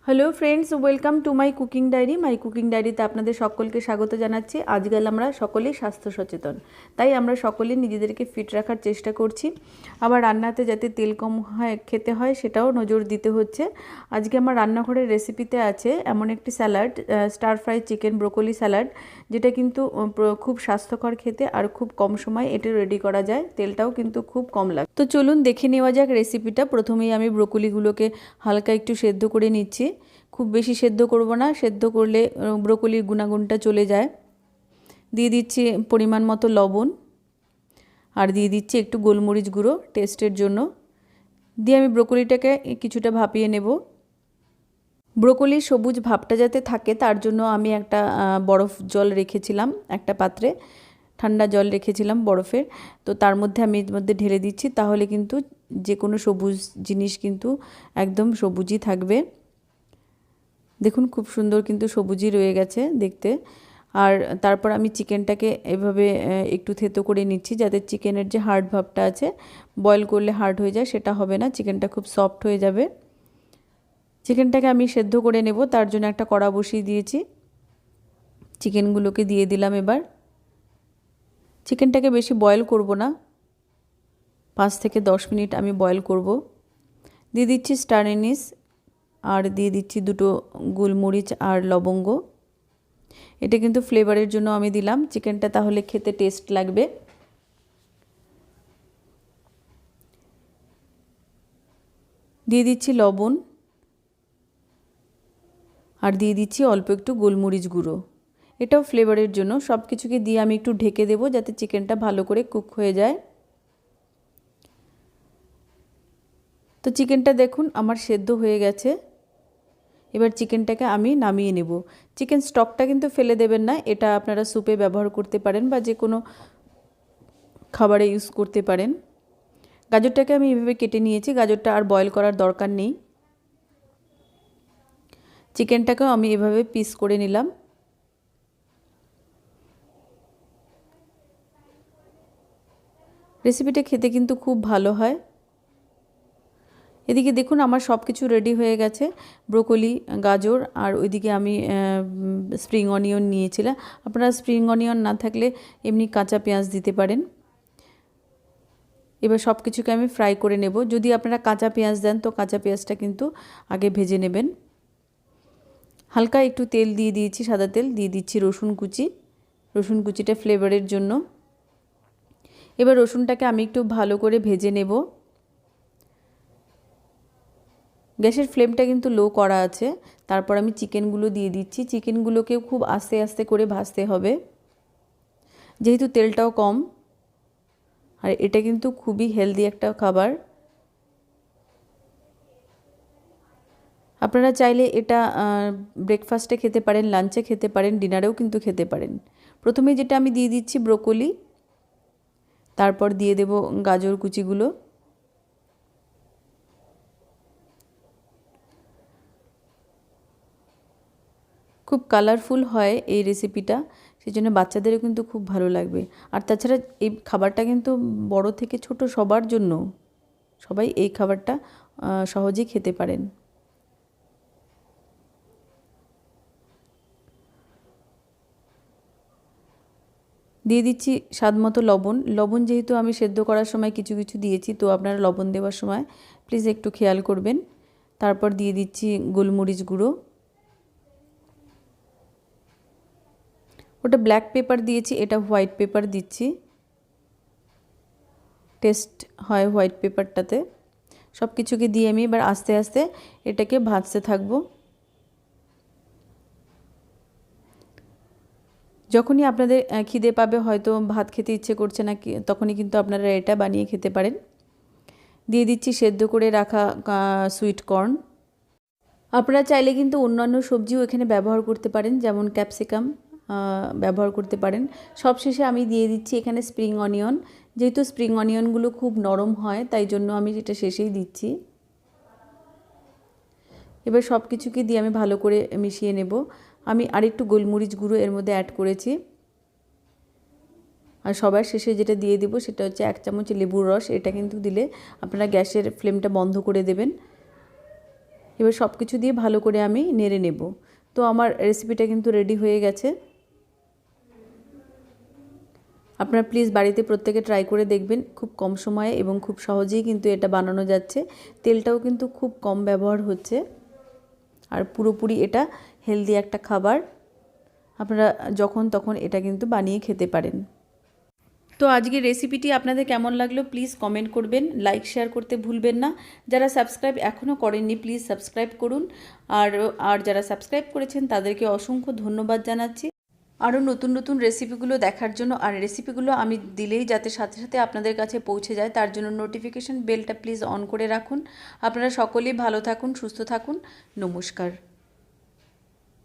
Hello friends, welcome to my cooking ডায়েরিতে আপনাদের সকলকে স্বাগত জানাচ্ছি। আজকাল আমরা সকলেই স্বাস্থ্য সচেতন, তাই আমরা সকলেই নিজেদেরকে ফিট রাখার চেষ্টা করছি। আবার রান্নাতে যাতে তেল কম খেতে হয় সেটাও নজর দিতে হচ্ছে। আজকে আমার রান্নাঘরের রেসিপিতে আছে এমন একটি salad, star fry chicken broccoli salad, যেটা কিন্তু খুব স্বাস্থ্যকর খেতে আর খুব কম সময় এটা রেডি করা যায়, তেলটাও কিন্তু খুব কম লাগে। তো চলুন দেখে নেওয়া যাক রেসিপিটা। প্রথমেই আমি ব্রোকলিগুলোকে হালকা একটু সেদ্ধ করে নিচ্ছি। খুব বেশি সেদ্ধ করব না, সেদ্ধ করলে ব্রোকলির গুণাগুণটা চলে যায়। দিয়ে দিচ্ছি পরিমাণ মতো লবণ, আর দিয়ে দিচ্ছি একটু গোলমরিচ গুঁড়ো টেস্টের জন্য। দিয়ে আমি ব্রোকলিটাকে কিছুটা ভাপিয়ে নেব। ব্রোকলির সবুজ ভাবটা যাতে থাকে তার জন্য আমি একটা বরফ জল রেখেছিলাম, একটা পাত্রে ঠান্ডা জল রেখেছিলাম বরফের। তো তার মধ্যে আমি এর মধ্যে ঢেলে দিচ্ছি, তাহলে কিন্তু যে কোনো সবুজ জিনিস কিন্তু একদম সবুজই থাকবে। দেখুন খুব সুন্দর কিন্তু সবুজই রয়ে গেছে দেখতে। আর তারপর আমি চিকেনটাকে এভাবে একটু থেতো করে নিচ্ছি, যাতে চিকেনের যে হার্ড ভাবটা আছে, বয়েল করলে হার্ড হয়ে যায় সেটা হবে না, চিকেনটা খুব সফট হয়ে যাবে। চিকেনটাকে আমি সেদ্ধ করে নেব, তার জন্য একটা কড়া বসিয়ে দিয়েছি। চিকেনগুলোকে দিয়ে দিলাম। এবার চিকেনটাকে বেশি বয়েল করব না, 5 থেকে 10 মিনিট আমি বয়েল করব। দিয়ে দিচ্ছি স্টার এনিস, আর দিয়ে দিচ্ছি দুটো গোলমরিচ আর লবঙ্গ। এটা কিন্তু ফ্লেভারের জন্য আমি দিলাম, চিকেনটা তাহলে খেতে টেস্ট লাগবে। দিয়ে দিচ্ছি লবণ, আর দিয়ে দিচ্ছি অল্প একটু গোলমরিচ গুঁড়ো, এটাও ফ্লেভারের জন্য। সব কিছুকে দিয়ে আমি একটু ঢেকে দেবো যাতে চিকেনটা ভালো করে কুক হয়ে যায়। তো চিকেনটা দেখুন আমার সেদ্ধ হয়ে গেছে। এবার চিকেনটাকে আমি নামিয়ে নেব। চিকেন স্টকটা কিন্তু ফেলে দেবেন না, এটা আপনারা স্যুপে ব্যবহার করতে পারেন বা যে কোনো খাবারে ইউজ করতে পারেন। গাজরটাকে আমি এভাবে কেটে নিয়েছি, গাজরটা আর বয়েল করার দরকার নেই। চিকেনটাকেও আমি এভাবে পিস করে নিলাম। রেসিপিটা খেতে কিন্তু খুব ভালো হয়। এদিকে দেখুন আমার সব কিছু রেডি হয়ে গেছে, ব্রোকলি, গাজর, আর ওইদিকে আমি স্প্রিং অনিয়ন নিয়েছিলাম। আপনারা স্প্রিং অনিয়ন না থাকলে এমনি কাঁচা পেঁয়াজ দিতে পারেন। এবার সব কিছুকে আমি ফ্রাই করে নেব। যদি আপনারা কাঁচা পেঁয়াজ দেন তো কাঁচা পেঁয়াজটা কিন্তু আগে ভেজে নেবেন। হালকা একটু তেল দিয়ে দিয়েছি, সাদা তেল দিয়ে দিচ্ছি রসুন কুচি, রসুন কুচিটা ফ্লেভারের জন্য। এবার রসুনটাকে আমি একটু ভালো করে ভেজে নেব। গ্যাসের ফ্লেমটা কিন্তু লো করা আছে। তারপর আমি চিকেনগুলো দিয়ে দিচ্ছি। চিকেনগুলোকেও খুব আস্তে আস্তে করে ভাজতে হবে, যেহেতু তেলটাও কম, আর এটা কিন্তু খুবই হেলদি একটা খাবার। আপনারা চাইলে এটা ব্রেকফাস্টে খেতে পারেন, লাঞ্চে খেতে পারেন, ডিনারেও কিন্তু খেতে পারেন। প্রথমে যেটা আমি দিয়ে দিচ্ছি ব্রোকলি, তারপর দিয়ে দেব গাজর কুচিগুলো। খুব কালারফুল হয় এই রেসিপিটা, সেই জন্য বাচ্চাদেরও কিন্তু খুব ভালো লাগবে। আর তাছাড়া এই খাবারটা কিন্তু বড় থেকে ছোট সবার জন্য, সবাই এই খাবারটা সহজেই খেতে পারেন। দিয়ে দিচ্ছি স্বাদ মতো লবণ। লবণ যেহেতু আমি সেদ্ধ করার সময় কিছু কিছু দিয়েছি, তো আপনারা লবণ দেওয়ার সময় প্লিজ একটু খেয়াল করবেন। তারপর দিয়ে দিচ্ছি গোলমরিচ গুঁড়ো, ওটা ব্ল্যাক পেপার দিয়েছি, এটা হোয়াইট পেপার দিচ্ছি, টেস্ট হয় হোয়াইট পেপারটাতে। সব কিছুকে দিয়ে আমি এবার আস্তে আস্তে এটাকে ভাজতে থাকবো। যখনই আপনাদের খিদে পাবে, হয়তো ভাত খেতে ইচ্ছে করছে না, তখনই কিন্তু আপনারা এটা বানিয়ে খেতে পারেন। দিয়ে দিচ্ছি সেদ্ধ করে রাখা সুইট কর্ন। আপনারা চাইলে কিন্তু অন্যান্য সবজিও এখানে ব্যবহার করতে পারেন, যেমন ক্যাপসিকাম ব্যবহার করতে পারেন। সবশেষে আমি দিয়ে দিচ্ছি এখানে স্প্রিং অনিয়ন। যেহেতু স্প্রিং অনিয়নগুলো খুব নরম হয়, তাই জন্য আমি এটা শেষেই দিচ্ছি। এবার সব কিছুকে দিয়ে আমি ভালো করে মিশিয়ে নেব। আমি আরেকটু গোলমরিচ গুঁড়ো এর মধ্যে অ্যাড করেছি। আর সবার শেষে যেটা দিয়ে দেবো সেটা হচ্ছে 1 চামচ লেবুর রস। এটা কিন্তু দিলে আপনারা গ্যাসের ফ্লেমটা বন্ধ করে দেবেন। এবার সব কিছু দিয়ে ভালো করে আমি নেড়ে নেব। তো আমার রেসিপিটা কিন্তু রেডি হয়ে গেছে। আপনারা প্লিজ বাড়িতে প্রত্যেকে ট্রাই করে দেখবেন, খুব কম সময়ে এবং খুব সহজেই কিন্তু এটা বানানো যাচ্ছে। তেলটাও কিন্তু খুব কম ব্যবহার হচ্ছে, আর পুরোপুরি এটা হেলদি একটা খাবার। আপনারা যখন তখন এটা কিন্তু বানিয়ে খেতে পারেন। তো আজকের রেসিপিটি আপনাদের কেমন লাগলো প্লিজ কমেন্ট করবেন, লাইক শেয়ার করতে ভুলবেন না। যারা সাবস্ক্রাইব এখনও করেননি প্লিজ সাবস্ক্রাইব করুন, আর যারা সাবস্ক্রাইব করেছেন তাদেরকে অসংখ্য ধন্যবাদ জানাচ্ছি। আরও নতুন নতুন রেসিপিগুলো দেখার জন্য, আর রেসিপিগুলো আমি দিলেই যাতে সাথে সাথে আপনাদের কাছে পৌঁছে যায় তার জন্য নোটিফিকেশন বেলটা প্লিজ অন করে রাখুন। আপনারা সকলেই ভালো থাকুন, সুস্থ থাকুন। নমস্কার।